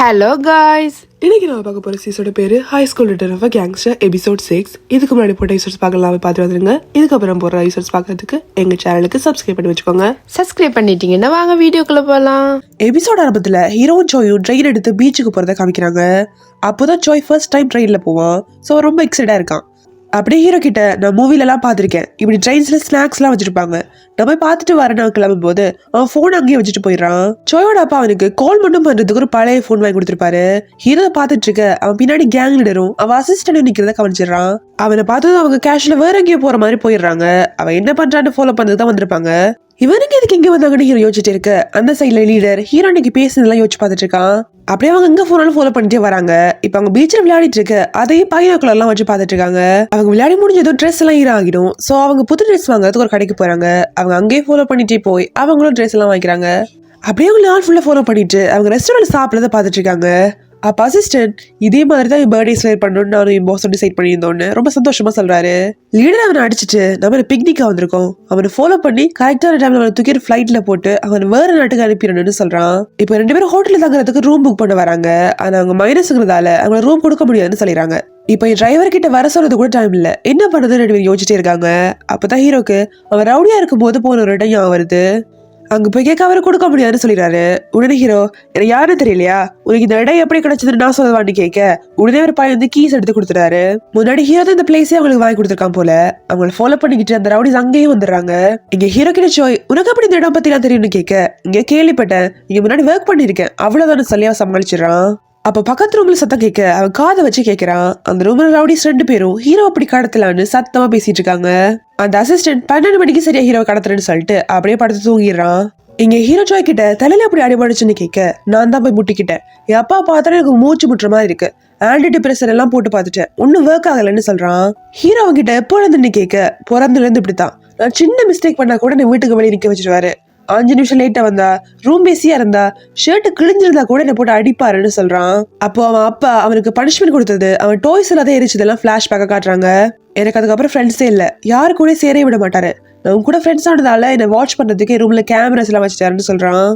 Hello guys, இன்னைக்கு நான் பார்க்க போற சீஸோட பேரு high school return of gangster episode 6. இதுக்கு முன்னாடி போட்ட எபிசோட்ஸ் பார்க்கலாம், பார்த்து வந்துருங்க. இதுக்கப்புறம் போற எபிசோட்ஸ் பார்க்கறதுக்கு எங்க சேனலுக்கு சப்ஸ்கிரைப் பண்ணி வச்சுக்கோங்க. சப்ஸ்கிரைப் பண்ணிட்டீங்கன்னா வாங்க வீடியோக்குள்ள போகலாம். எபிசோட் ஆரம்பத்துல ஹீரோவும் ஜோயும் ட்ரெயின் எடுத்து பீச்சுக்கு போறதை காமிக்கிறாங்க. அப்போதான் ஜோய் ஃபர்ஸ்ட் டைம் ட்ரெயின்ல போவான். ஸோ ரொம்ப எக்ஸைட்டா இருக்கான். அப்படியே ஹீரோ கிட்ட நான் மூவிலலாம் பார்த்துருக்கேன், இப்படி ட்ரெயின்ஸ்ல ஸ்நாக்ஸ்லாம் வச்சிருப்பாங்க, நான் போய் பார்த்துட்டு வரேன் கிளம்பும் போது அவன் ஃபோன் அங்கேயே வச்சுட்டு போயிடறான். ஜோயோட அப்பா அவனுக்கு கால் மட்டும் பண்றதுக்கு ஒரு பழைய ஃபோன் வாங்கி கொடுத்துருப்பாரு. ஹீரோ பார்த்துட்டு இருக்க அவன் பின்னாடி கேங் லீடரும் அவன் அசிஸ்டன்ட் நிக்கிறத கவனிச்சிடறான். அவனை பார்த்ததும் அவங்க கேஷ்ல வேற எங்கேயோ போற மாதிரி போயிடுறாங்க. அவன் என்ன பண்றான்னு ஃபாலோ பண்ணது தான் வந்திருப்பாங்க. இவனுக்கு எதுக்கு இங்க வந்தாங்கன்னு ஹீரோ யோசிச்சுட்டு இருக்க அந்த சைட்ல லீடர் ஹீரோ அன்னைக்கு பேசுனதெல்லாம் யோசிச்சு பார்த்துட்டு இருக்கான். அப்படியே அவங்க எங்க போனாலும் ஃபாலோ பண்ணிட்டே வராங்க. இப்ப அவங்க பீச்சில் விளையாடிட்டு இருக்க அதையும் பையனாக்குள்ள எல்லாம் வச்சு பார்த்துட்டு இருக்காங்க. அவங்க விளையாடி முடிஞ்சதும் ட்ரெஸ் எல்லாம் ஈரம் ஆகிடும். சோ அவங்க புது ட்ரெஸ் வாங்குறதுக்கு ஒரு கடைக்கு போறாங்க. அவங்க அங்கேயே ஃபாலோ பண்ணிட்டே போய் அவங்களும் ட்ரெஸ் எல்லாம் வாங்கிக்கிறாங்க. அப்படியே அவங்க நாள் ஃபுல்லா ஃபாலோ பண்ணிட்டு அவங்க ரெஸ்டாரண்ட் சாப்பிடறத பார்த்துட்டு இருக்காங்க. அப்ப அசிஸ்டன்ட் இதே மாதிரி தான் பர்த்டே செலிப்ரேட் பண்ணணும்னு நானும் என் பாஸ் டிசைட் பண்ணியிருந்தோன்னு ரொம்ப சந்தோஷமா சொல்றாரு. லீடர் அவனை அடிச்சுட்டு நம்ம பிக்னிக்கா வந்திருக்கோம், அவனை ஃபாலோ பண்ணி கரெக்டான டைம்ல அவனை தூக்கி ஃபிளைட்ல போட்டு அவன் வேற நாட்டுக்கு அனுப்பிடணும்னு சொல்றான். இப்ப 2 பேரும் ஹோட்டல்ல தங்குறதுக்கு ரூம் புக் பண்ண வராங்க. ஆனா அவங்க மைனஸ்ங்கிறதால அவங்க ரூம் கொடுக்க முடியாதுன்னு சொல்லிடுறாங்க. இப்ப என் டிரைவர் கிட்ட வர சொல்றது கூட டைம் இல்ல, என்ன பண்ணுறதுன்னு 2 பேரும் யோசிச்சுட்டே இருக்காங்க. அப்பதான் ஹீரோக்கு அவன் ரவுடியா இருக்கும் போது போன ஒரு இடம் ஞாபகம் வருது. அங்க போய் கேட்க அவரை கொடுக்க முடியாதுன்னு சொல்லிடுறாரு. உடனே ஹீரோ எனக்கு யாரும் தெரியலையா, உனக்கு இந்த இடம் எப்படி கிடைச்சதுன்னு நான் சொல்லவான்னு கேட்க உடனே ஒரு பையன் வந்து கீஸ் எடுத்து கொடுத்துறாரு. முன்னாடி ஹீரோ தான் இந்த பிளேஸே அவங்களுக்கு வாங்கி கொடுத்துருக்கான் போல. அவங்களை ஃபாலோ பண்ணிக்கிட்டு அந்த ரவுடிஸ் அங்கேயும் வந்துடுறாங்க. இங்க ஹீரோ கிட்ட ஜோய் உனக்கு அப்படி இந்த இடம் பத்தி எல்லாம் தெரியும்னு கேட்க இங்க கேள்விப்பட்டேன், இங்க முன்னாடி ஒர்க் பண்ணிருக்கேன் அவ்வளவுதான் சொல்லியா சமாளிச்சிடறான். அப்ப பக்கத்து ரூம்ல சத்தம் கேட்க அவன் காதை வச்சு கேட்கிறான். அந்த ரூம்ல ரவுடிஸ் 2 பேரும் ஹீரோ அப்படி கடத்தலான்னு சத்தமா பேசிட்டு இருக்காங்க. அந்த அசிஸ்டன்ட் 12 மணிக்கு சரியா ஹீரோ கடத்துறேன்னு சொல்லிட்டு அப்படியே படுத்து தூங்கிடுறான். இங்க ஹீரோ ஜோய் கிட்ட தலையில அப்படி அடிபடுச்சுன்னு கேட்க நான் தான் போய் முட்டிக்கிட்டேன், என் அப்பா பார்த்தா எனக்கு மூச்சு முட்டுற மாதிரி இருக்கு, ஆன்டி டிப்ரெஷன் எல்லாம் போட்டு பார்த்துட்டேன், ஒன்னும் ஒர்க் ஆகலன்னு சொல்றான். ஹீரோ அவங்க கிட்ட எப்போ இருந்து கேட்க பிறந்துல இருந்து இப்படித்தான், நான் சின்ன மிஸ்டேக் பண்ணா கூட நீ வீட்டுக்கு வெளியே நிக்க வச்சிருவாரு, 5 நிமிஷம் லேட்டா வந்தா ரூம் பேசியா இருந்தா ஷர்ட் கிழிஞ்சிருந்தா கூட என்ன போட்டு அடிப்பாருன்னு சொல்றான். அப்போ அவன் அப்பா அவனுக்கு பனிஷ்மெண்ட் கொடுத்தது அவன் டாய்ஸ் எல்லாத்தையும் எரிச்சதெல்லாம் பிளாஷ்பேக்கா காட்டுறாங்க. எனக்கு அதுக்கப்புறம் ஃப்ரெண்ட்ஸே இல்ல, யாரு கூட சேரவே விட மாட்டாரு, நான் கூட ஃப்ரெண்ட்ஸ் ஆனதால என்ன வாட்ச் பண்றதுக்கு ரூம்ல கேமராஸ் எல்லாம் வச்சுட்டாருன்னு சொல்றான்.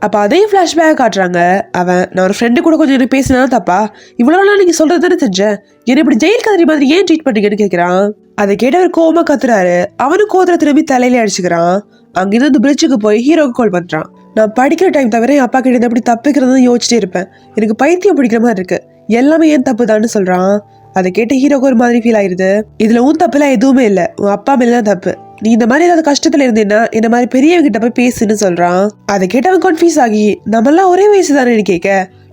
அப்ப அதையும் பிளாஷ்பேக் காட்டுறாங்க. அவன் நான் ஒரு ஃப்ரெண்டு கூட கொஞ்சம் எனக்கு பேசினா தப்பா, இவ்வளவு நாள் நீங்க சொல்றது தானே தெரிஞ்சேன், என்ன இப்படி ஜெயில் கதிரி மாதிரி ஏன் ட்ரீட் பண்ணீங்கன்னு கேட்கிறான். அதை கேட்டவர் கோவமா கத்துறாரு. அவனும் கோதரை திரும்பி தலையில அடிச்சுக்கிறான். அங்கிருந்து பிரிட்ஜுக்கு போய் ஹீரோக்கு கால் பண்றான். நான் படிக்கிற டைம் தவிர என் அப்பா கிட்ட எப்படி தப்பிக்கிறதுன்னு யோசிச்சுட்டே இருப்பேன், எனக்கு பைத்தியம் பிடிக்கிற மாதிரி இருக்கு, எல்லாமே ஏன் தப்புதான்னு சொல்றான். அதை கேட்டு ஹீரோக்கு ஒரு மாதிரி ஃபீல் ஆயிருது. இதுல உன் தப்புலாம் எதுவுமே இல்ல, உன் அப்பா மேலதான் தப்பு, நீ இந்த மாதிரி ஏதாவது கஷ்டத்துல இருந்தேன்னா இந்த மாதிரி பெரியவங்க கிட்ட போய் பேசுன்னு சொல்றான். அதை கேட்டவன் கன்ஃபியூஸ் ஆகி நம்ம எல்லாம் ஒரே வயசு தானே கேட்க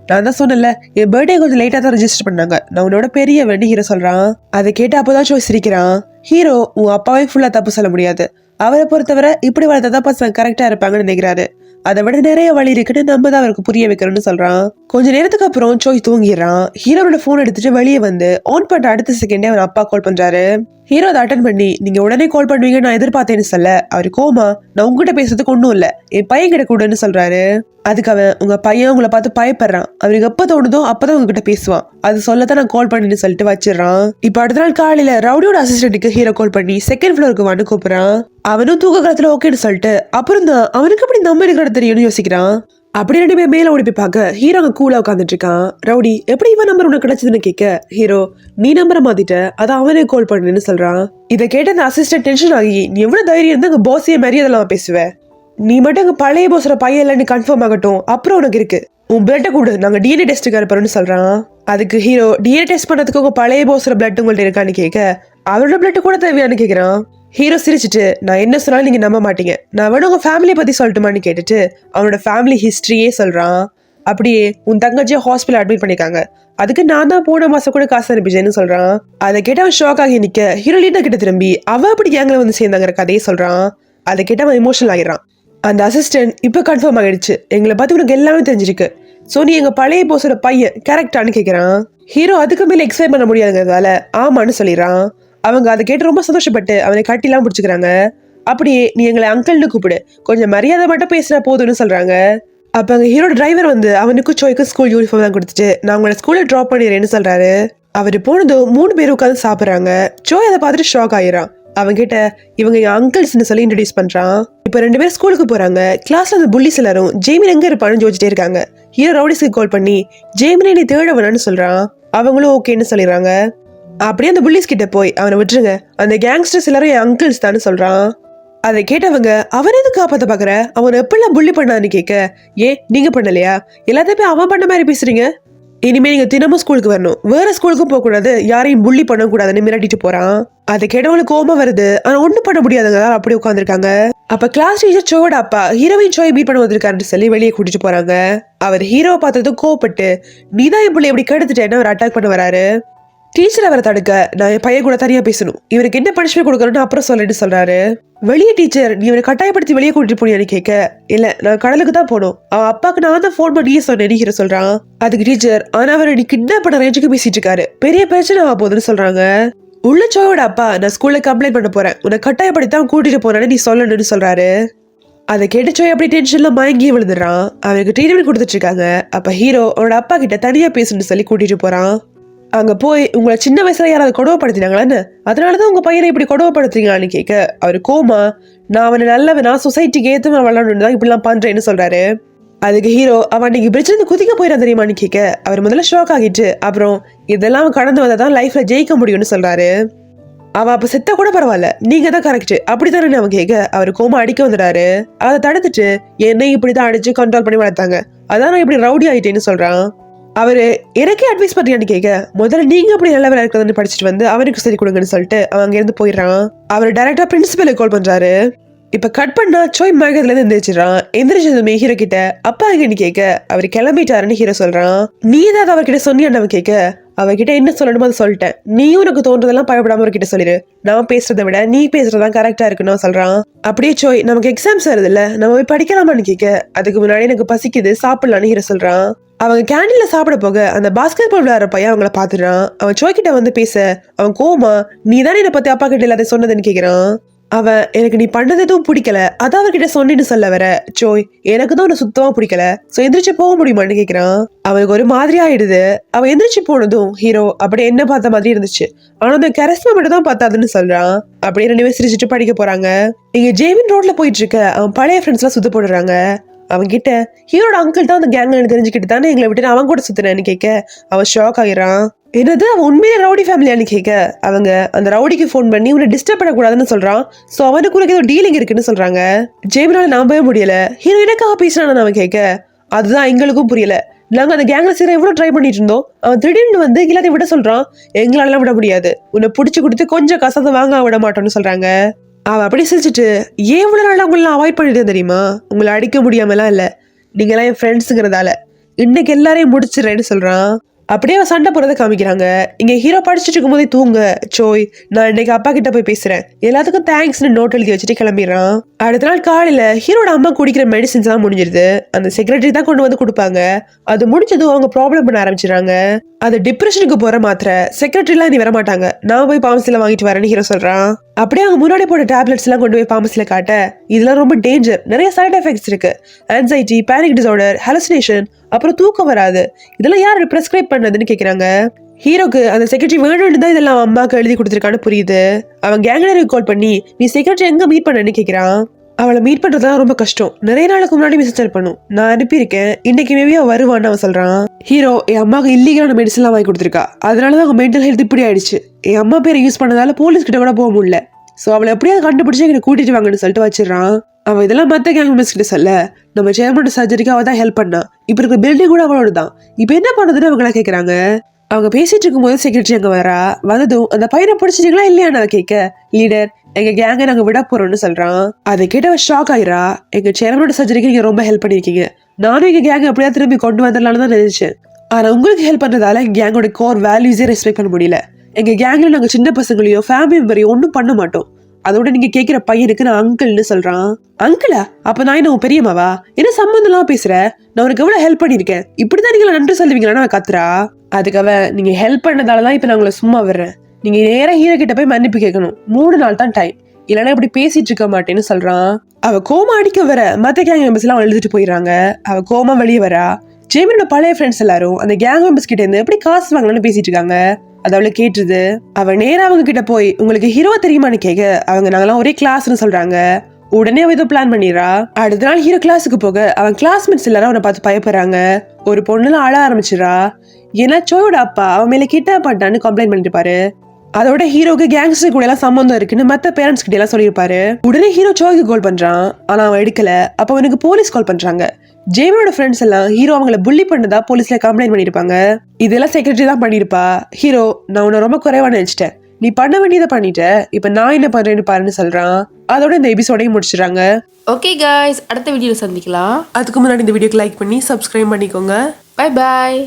நான் தான் சொன்னல என் பர்த்டே கொஞ்சம் லேட்டா தான் ரெஜிஸ்டர் பண்ணாங்க, நான் உன்னோட பெரியவன் ஹீரோ சொல்றான். அதை கேட்டு அப்போதான் ஜோய் சிரிக்கிறான். ஹீரோ உன் அப்பாவே ஃபுல்லா தப்பு சொல்ல முடியாது, அவரை பொறுத்தவரை இப்படி வளர்த்தாதான் பசங்க கரெக்டா இருப்பாங்கன்னு நினைக்கிறாரு, அதை விட நிறைய வழி இருக்குன்னு நம்ம தான் அவருக்கு புரிய வைக்கிறோம்னு சொல்றான். கொஞ்ச நேரத்துக்கு அப்புறம் ஜோய் தூங்கிடுறான். ஹீரோட போன் எடுத்துட்டு வெளியே வந்து ஆன் பண்ற அடுத்த செகண்டே அவன் அப்பா கால் பண்றாரு. ஹீரோ அதை அட்டன் பண்ணி நீங்க உடனே கால் பண்ணுவீங்க நான் எதிர்பார்த்தேன்னு சொல்ல அவரு கோமா நான் உங்ககிட்ட பேசுறதுக்கு ஒண்ணும் இல்ல, என் பையன் கிட்ட கூடன்னு சொல்றாரு. அதுக்கு அவன் உங்க பையன் உங்களை பார்த்து பயப்படுறான், அவருக்கு எப்ப தோணுதோ அப்பதான் உங்ககிட்ட பேசுவான், அது சொல்லத்தான் நான் கால் பண்ணின்னு சொல்லிட்டு வச்சிடறான். இப்ப அடுத்த நாள் காலையில ரவுடியோட அசிஸ்டன்ட்டுக்கு ஹீரோ கால் பண்ணி செகண்ட் ஃப்ளோருக்கு வந்து கூப்பிடுறான். அவனும் தூக்க காலத்துல ஓகேன்னு சொல்லிட்டு அப்புறம் தான் அவனுக்கு அப்படி நம்ம இருக்கிற தெரியும்னு யோசிக்கிறான். அப்படி 2 பேர் மேல ஓடி போய் பார்க்க ஹீரோ அங்க கூலா உட்காந்துட்டு இருக்கான். ரவுடி எப்படி இவன் நம்பர் உனக்கு கிடைச்சதுன்னு கேட்க ஹீரோ நீ நம்பரை மாத்திட்ட, அதை அவனே கால் பண்ணுன்னு சொல்றான். இதை கேட்ட அந்த அசிஸ்டன்ட் டென்ஷன் ஆகி நீ எவ்வளவு தைரியம் இருந்தா அங்க பாஸையே மரியாதைலாம் பேசுவேன், நீ மட்டும் அங்க பழைய போசுற பையன் இல்லைன்னு கன்ஃபார்ம் ஆகட்டும், அப்புறம் உனக்கு இருக்கு, உன் பிளட்டை கூட நாங்க டிஎன்ஏ டெஸ்ட்டுக்கு அனுப்புறோம்னு சொல்றான். அதுக்கு ஹீரோ டிஎன்ஏ டெஸ்ட் பண்ணதுக்கு உங்க பழைய போசுற பிளட் உங்கள்ட்ட இருக்கான்னு கேட்க அவரோட பிளட் கூட தேவையான்னு கேட்கிறான். ஹீரோ சிரிச்சுட்டு நான் என்ன சொன்னாலும் நீங்க நம்ப மாட்டீங்க, நான் வேணும் உங்க ஃபேமிலியை பத்தி சொல்லட்டுமான்னு கேட்டுட்டு அவனோட ஃபேமிலி ஹிஸ்டரியே சொல்றான். அப்படியே உன் தங்கச்சியை ஹாஸ்பிட்டல் அட்மிட் பண்ணிருக்காங்க, அதுக்கு நான் தான் போன மாசம் கூட காசு அனுப்பிச்சேன்னு சொல்றான். அதை கேட்ட அவன் ஷாக் ஆகி நிக்க ஹீரோ லீடர் கிட்ட திரும்பி அவ அப்படி கேங்ல வந்து சேர்ந்தாங்கிற கதையை சொல்றான். அதை கேட்ட அவன் எமோஷனல் ஆகிடுறான். அந்த அசிஸ்டன்ட் இப்ப கன்ஃபார்ம் ஆகிடுச்சு, எங்களை பத்தி உனக்கு எல்லாமே தெரிஞ்சிருக்கு, சோ நீ எங்க பழைய போசுற பையன் கரெக்டான்னு கேட்கிறான். ஹீரோ அதுக்கு மேல எக்ஸ்பிளைன் பண்ண முடியாதுங்கிறதால ஆமான்னு சொல்லிடுறான். அவங்க அதை கேட்டு ரொம்ப சந்தோஷப்பட்டு அவனை கட்டிலாம் பிடிச்சிக்கிறாங்க. அப்படியே நீ எங்களை அங்கிள்னு கூப்பிடு, கொஞ்சம் மரியாதை மட்டும் பேசினா போதும்னு சொல்றாங்க. அப்ப அங்க ஹீரோட டிரைவர் வந்து அவனுக்கு ஜோய்க்கு ஸ்கூல் யூனிஃபார்ம் தான் கொடுத்துட்டு நான் உங்களை ஸ்கூல்ல ட்ராப் பண்ணிடுறேன்னு சொல்றாரு. அவரு போனதும் 3 பேர் உட்காந்து சாப்பிடுறாங்க. ஜோய் அதை பார்த்துட்டு ஷாக் ஆயிரான். அவன் கிட்ட இவங்க என் அங்கிள்ஸ்ன்னு சொல்லி இன்ட்ரடியூஸ் பண்றான். இப்ப 2 பேரும் ஸ்கூலுக்கு போறாங்க. கிளாஸ்ல அந்த புள்ளிஸ் எல்லாரும் ஜெய்மின் எங்க இருப்பான்னு யோசிச்சிட்டே இருக்காங்க. ஹீரோ ரவுடிஸ்க்கு கால் பண்ணி ஜெய்மினை நீ தேட வேணான்னு சொல்றான். அவங்களும் ஓகேன்னு சொல்லிடுறாங்க. அப்படியே அந்த புள்ளிஸ் கிட்ட போய் அவனை விட்டுருங்க, அந்த கேங்ஸ்டர்ஸ் எல்லாரும் என் அங்கிள்ஸ் தான்னு சொல்றான். அதை கேட்டவங்க அவன் எது காப்பாத்த பாக்குற, அவன் எப்படிலாம் புள்ளி பண்ணான்னு கேட்க, ஏன் நீங்க பண்ணலையா, எல்லாத்தையும் அவன் பண்ண மாதிரி பேசுறீங்க, இனிமே நீங்க தினமும் ஸ்கூலுக்கு வரணும், வேற ஸ்கூலுக்கும் போக கூடாது, யாரையும் புள்ளி பண்ண கூடாதுன்னு மிரட்டிட்டு போறான். அதை கேட்டவங்களுக்கு கோபம் வருது. ஆனா ஒண்ணும் பண்ண முடியாதுங்க, அப்படி உட்காந்துருக்காங்க. அப்ப கிளாஸ் டீச்சர் சோட அப்பா ஹீரோயின் சோய் மீட் பண்ண வந்திருக்காருன்னு சொல்லி வெளியே கூட்டிட்டு போறாங்க. அவர் ஹீரோவை பார்த்ததும் கோவப்பட்டு நீதான் என் பிள்ளை எப்படி கெடுத்துட்டேன்னு அவர் அட்டாக் பண்ண வராரு. டீச்சர் அவரை தடுக்க, நான் என் பையன் கூட தனியா பேசணும், இவருக்கு என்ன பனிஷ்மெண்ட் கொடுக்கணும்னு அப்புறம் சொல்லிட்டு சொல்றாரு. வெளியே டீச்சர் நீ இவரை கட்டாயப்படுத்தி வெளியே கூட்டிட்டு போனியான்னு கேட்க, இல்ல நான் கடலுக்கு தான் போனோம், அவன் அப்பாக்கு நான் தான் போன் பண்ணி சொன்னேன் ஹீரோ சொல்றான். அதுக்கு டீச்சர், ஆனா அவர் நீ கிட்னாப் பண்ண ரேஞ்சுக்கு பேசிட்டு இருக்காரு, பெரிய பிரச்சனை ஆக போகுதுன்னு சொல்றாங்க. உள்ள சோயோட அப்பா, நான் ஸ்கூல்ல கம்ப்ளைண்ட் பண்ண போறேன், உன்னை கட்டாயப்படுத்தி தான் கூட்டிட்டு போனான்னு நீ சொல்லணும்னு சொல்றாரு. அதை கேட்டு சோய் அப்படி டென்ஷன்ல மயங்கி விழுந்துடுறான். அவனுக்கு ட்ரீட்மெண்ட் கொடுத்துட்டு இருக்காங்க. அப்ப ஹீரோ அவனோட அப்பா கிட்ட தனியா பேசணும்னு சொல்லி கூட்டிட்டு போறான். அங்க போய் உங்களை சின்ன வயசுல யாராவது கொடுமைப்படுத்தினாங்களான்னு, அதனாலதான் உங்க பையனை இப்படி கொடுமைப்படுத்துறீங்களான்னு கேட்க, அவரு கோமா, நான் அவனை நல்லவனா சொசைட்டிக்கு ஏத்தமா வளரணும்னு தான் இப்படிலாம் பண்றேன்னு சொல்றாரு. அதுக்கு ஹீரோ, அவன் நீங்க பிரச்சனை குதிக்க போயிடா தெரியுமான்னு கேட்க, அவர் முதல்ல ஷாக் ஆகிட்டு அப்புறம் இதெல்லாம் கடந்து வந்தாதான் லைஃப்ல ஜெயிக்க முடியும்னு சொல்றாரு. அவன் அப்ப செத்த கூட பரவாயில்ல, நீங்க தான் கரெக்ட் அப்படித்தானே அவன் கேட்க, அவர் கோமா அடிக்க வந்துடாரு. அதை தடுத்துட்டு என்னை இப்படிதான் அடிச்சு கண்ட்ரோல் பண்ணி வளர்த்தாங்க, அதான் நான் இப்படி ரவுடி ஆயிட்டேன்னு சொல்றான். அவரு எனக்கே அட்வைஸ் பண்றியான்னு கேட்க, முதல்ல நீங்க அப்படி நல்லவரா இருக்கிறதுன்னு படிச்சுட்டு வந்து அவனுக்கு சரி கொடுங்கன்னு சொல்லிட்டு அவன் அங்க இருந்து போயிடுறான். அவர் டைரக்டா பிரின்சிபலுக்கு கால் பண்றாரு. இப்ப கட் பண்ணா சோய் மயக்கத்துல இருந்து எந்திரிச்சிடறான். எந்திரிச்சதுமே ஹீரோ கிட்ட அப்பா எங்கன்னு கேட்க, அவர் கிளம்பிட்டாருன்னு ஹீரோ சொல்றான். நீ ஏதாவது அவர்கிட்ட சொன்னியான்னு அவன் கேட்க, அவர்கிட்ட என்ன சொல்லணுமோ அதை சொல்லிட்டேன், நீயும் உனக்கு தோன்றதெல்லாம் பயப்படாம அவர்கிட்ட சொல்லிடு, நான் பேசுறதை விட நீ பேசுறதான் கரெக்டா இருக்குன்னு சொல்றான். அப்படியே சோய் நமக்கு எக்ஸாம்ஸ் வருது இல்ல, நம்ம போய் படிக்கலாமான்னு கேட்க, அதுக்கு முன்னாடி எனக்கு பசிக்குது சாப்பிடலான்னு ஹீரோ சொல்றான். அவங்க கேண்டீன்ல சாப்பிட போக அந்த பாஸ்கெட் பால் விளையாடுற பையன் அவங்கள பாத்துறான். அவன் சோய் கிட்ட வந்து பேச, அவன் கோமா நீ தானே என்னை பத்தி அப்பா கிட்ட எல்லாத்தையும் சொன்னதுன்னு கேக்குறான். அவன் எனக்கு நீ பண்ணது எதுவும் பிடிக்கல, அதான் அவர்கிட்ட சொன்னு சொல்ல வர, சோய் எனக்கு தான் உன்னை சுத்தமா பிடிக்கல, சோ எந்திரிச்சு போக முடியுமான்னு கேக்குறான். அவனுக்கு ஒரு மாதிரி ஆயிடுது. அவன் எந்திரிச்சு போனதும் ஹீரோ அப்படியே என்ன பார்த்த மாதிரி இருந்துச்சு, ஆனா அந்த கரஸ்மா மட்டும் தான் பார்த்தாதுன்னு சொல்றான். அப்படியே 2 பேரும் சிரிச்சுட்டு படிக்க போறாங்க. இங்க ஜேவின் ரோட்ல போயிட்டு இருக்க அவன் பழைய ஃப்ரெண்ட்ஸ் எல்லாம் சுத்த போடுறாங்க. அவன் கிட்ட ஹீரோட அங்கிள் தான் அந்த கேங் தெரிஞ்சுக்கிட்டு தானே எங்களை விட்டு அவன் கூட சுத்தினு கேட்க, அவன் ஷாக் ஆகிறான். என்னது அவன் உண்மையிலே ரவுடி ஃபேமிலியான்னு கேட்க, அவங்க அந்த ரவுடிக்கு ஃபோன் பண்ணி உன்னை டிஸ்டர்ப் பண்ணக்கூடாதுன்னு சொல்றான். சோ அவனுக்கு ஏதோ டீலிங் இருக்குன்னு சொல்றாங்க. ஜேமினால நம்பவே முடியல. ஹீரோ எனக்காக பேசுறான்னு அவன் கேட்க, அதுதான் எங்களுக்கும் புரியல, நாங்க அந்த கேங்ல சேர எவ்வளவு ட்ரை பண்ணிட்டு இருந்தோம், அவன் திடீர்னு வந்து எல்லாத்தையும் விட சொல்றான், எங்களால விட முடியாது, உன்னை புடிச்சு கொடுத்து கொஞ்சம் கசத்தை வாங்க விட மாட்டோம்னு சொல்றாங்க. அவன் அப்படி சிரிச்சுட்டு, ஏன் இவ்வளவு நாள் உங்களை அவாய்ட் பண்ணிட்டு தெரியுமா, உங்களை அடிக்க முடியாமலாம் இல்ல, நீங்க எல்லாம் என் ஃப்ரெண்ட்ஸுங்கிறதால இன்னைக்கு எல்லாரையும் முடிச்சிடறேன்னு சொல்றான். அப்படியே அவன் சண்டை போறதை காமிக்கிறாங்க. இங்க ஹீரோ படிச்சுட்டு இருக்கும் போதே தூங்க சோய், நான் இன்னைக்கு அப்பா கிட்ட போய் பேசுறேன், எல்லாத்துக்கும் தேங்க்ஸ்னு நோட் எழுதி வச்சுட்டு கிளம்பிடுறான். அடுத்த நாள் காலையில ஹீரோட அம்மா குடிக்கிற மெடிசின்ஸ் எல்லாம் முடிஞ்சிருது. அந்த செக்ரட்டரி தான் கொண்டு வந்து கொடுப்பாங்க. அது முடிஞ்சதும் அவங்க ப்ராப்ளம் பண்ண ஆரம்பிச்சிடறாங்க. அது டிப்ரெஷனுக்கு போற மாத்திரை, செக்ரட்டரிலாம் நீ வர மாட்டாங்க, நான் போய் பாமசில வாங்கிட்டு வரேன்னு ஹீரோ சொல்றான். அப்படியே அவங்க முன்னாடி போட்ட டேப்லெட்ஸ் எல்லாம் கொண்டு போய் பாமசில காட்ட, இதெல்லாம் ரொம்ப டேஞ்சர், நிறைய சைட் எஃபெக்ட்ஸ் இருக்கு, ஆன்சைட்டி, பேனிக் டிசார்டர், ஹலுசினேஷன், அப்புறம் தூக்கம் வராது, இதெல்லாம் யாரு பிரெஸ்கிரைப் பண்ணதுன்னு கேக்குறாங்க. ஹீரோக்கு அந்த செக்ரட்டரி வேணும்னு தான் இதெல்லாம் அம்மாக்கு எழுதி கொடுத்துருக்கான்னு புரியுது. அவன் கேங்லருக்கு கால் பண்ணி நீ செக்ரட்டரி எங்க மீட் பண்ணன்னு கேக்குறான். அவளை மீட் பண்றதுலாம் ரொம்ப கஷ்டம், நிறைய நாளுக்கு முன்னாடி மெசேஜ் பண்ணும், நான் அனுப்பியிருக்கேன், இன்னைக்கு மேபி அவ வருவான்னு அவன் சொல்றான். ஹீரோ என் அம்மாவுக்கு இல்லீகலான மெடிசன் எல்லாம் வாங்கி கொடுத்துருக்கா, அதனாலதான் அவங்க மென்டல் ஹெல்த் இப்படி ஆயிடுச்சு, என் அம்மா பேரை யூஸ் பண்ணதால போலீஸ் கிட்ட கூட போக முடியல, சோ அவளை எப்படியாவது கண்டுபிடிச்சு எங்களை கூட்டிட்டு வாங்கன்னு சொல்லிட்டு வச்சிடறான். அவன் இதெல்லாம் மத்த கேங் மெம்பர்ஸ் கிட்ட சொல்ல, நம்ம சேர்மன் சர்ஜரிக்கு அவ தான் ஹெல்ப் பண்ணா, இப்ப இருக்க பில்டிங் கூட அவளோட தான், இப்ப என்ன பண்றதுன்னு அவங்க எல்லாம் கேக்குறாங்க. அவங்க பேசிட்டு இருக்கும் போது செக்ரட்டரி அங்க வரா. வந்ததும் அந்த பையனை பிடிச்சிட்டீங்களா இல்லையான்னு அவ கேட்க, லீடர் எங்க கேங்க நாங்க விட போறோம்னு சொல்றான். அதை கேட்ட அவ ஷாக் ஆயிரா. எங்க சேர்மனோட சர்ஜரிக்கு நீங்க ரொம்ப ஹெல்ப் பண்ணிருக்கீங்க, நானும் எங்க கேங்க எப்படியா திரும்பி கொண்டு வந்துடலாம்னு தான் நினைச்சேன், ஆனா உங்களுக்கு ஹெல்ப் பண்றதால எங்க கேங்கோட கோர் வேல்யூஸே ரெஸ்பெக்ட் பண்ண முடியல, எங்க கேங்ல நாங்க சின்ன பசங்களையோ ஃபேமிலி மெம்பரையோ ஒன்னும் பண்ண மாட்டோம், அதோட நீங்க கேக்குற பையனுக்கு நான் அங்கிள்னு சொல்றான். அங்கிளா? அப்ப நான் என்ன பெரியமாவா, என்ன சம்பந்தம் எல்லாம் பேசுற, நான் உனக்கு எவ்வளவு ஹெல்ப் பண்ணிருக்கேன், இப்படிதான் நீங்க நன்றி சொல்லுவீங்களான்னு கத்துறா. அதுக்காக நீங்க ஹெல்ப் பண்ணதாலதான் இப்ப நான் உங்களை சும்மா விடுறேன், நீங்க நேரா ஹீரோ கிட்ட போய் மன்னிப்பு கேட்கணும், 3 நாள் தான் டைம், இல்லைன்னா இப்படி பேசிட்டு இருக்க மாட்டேன்னு சொல்றான். அவ கோமா அடிக்க வர மத்த கேங் மெம்பர்ஸ் எல்லாம் எழுதிட்டு போயிடுறாங்க. அவ கோமா வெளியே வரா. ஜேமினோட பழைய ஃப்ரெண்ட்ஸ் எல்லாரும் அந்த கேங் மெம்பர்ஸ் கிட்ட இருந்து எப்படி காசு வாங்கலாம்னு பேசிட்டு இருக்காங்க. அது அவளை கேட்டுருது. அவன் நேரா அவங்க கிட்ட போய் உங்களுக்கு ஹீரோ தெரியுமான்னு கேட்க, அவங்க நாங்கெல்லாம் ஒரே கிளாஸ்னு சொல்றாங்க. உடனே அவ ஏதோ பிளான் பண்ணிடுறா. அடுத்த நாள் ஹீரோ கிளாஸுக்கு போக அவன் கிளாஸ்மேட்ஸ் எல்லாரும் அவனை பார்த்து பயப்படுறாங்க. ஒரு பொண்ணுல அழ ஆரம்பிச்சிடா. ஏன்னா சோயோட அப்பா அவன் மேல கிட்னாப் பண்ணிட்டான்னு கம்ப்ளைண்ட் பண்ணிட்டு இருப்பாரு. அதோட ஹீரோக்கு கேங்ஸ்டர் கூட எல்லாம் சம்பந்தம் இருக்குன்னு மத்த பேரண்ட்ஸ் கிட்ட எல்லாம் சொல்லியிருப்பாரு. உடனே ஹீரோ சோய்க்கு கால் பண்றான். ஆனா அவன் எடுக்கல. அப்ப அவனுக்கு போலீஸ் கால் பண்றாங்க. ஜேமியோட ஃப்ரெண்ட்ஸ் எல்லாம் ஹீரோ அவங்கள புள்ளி பண்ணதா போலீஸ்ல கம்ப்ளைண்ட் பண்ணிருப்பாங்க. இதெல்லாம் செக்ரட்டரி தான் பண்ணிருப்பா. ஹீரோ, நான் உன்னை ரொம்ப குறைவா நினைச்சிட்டேன். நீ பண்ண வேண்டியதை பண்ணிட்ட. இப்ப நான் என்ன பண்றேன்னு பாருன்னு சொல்றான். அதோட இந்த எபிசோடையும் முடிச்சிடறாங்க. ஓகே காய்ஸ், அடுத்த வீடியோல சந்திக்கலாம். அதுக்கு முன்னாடி இந்த வீடியோக்கு லைக் பண்ணி சப்ஸ்கிரைப் பண்ணிக்கோங்க. Bye bye.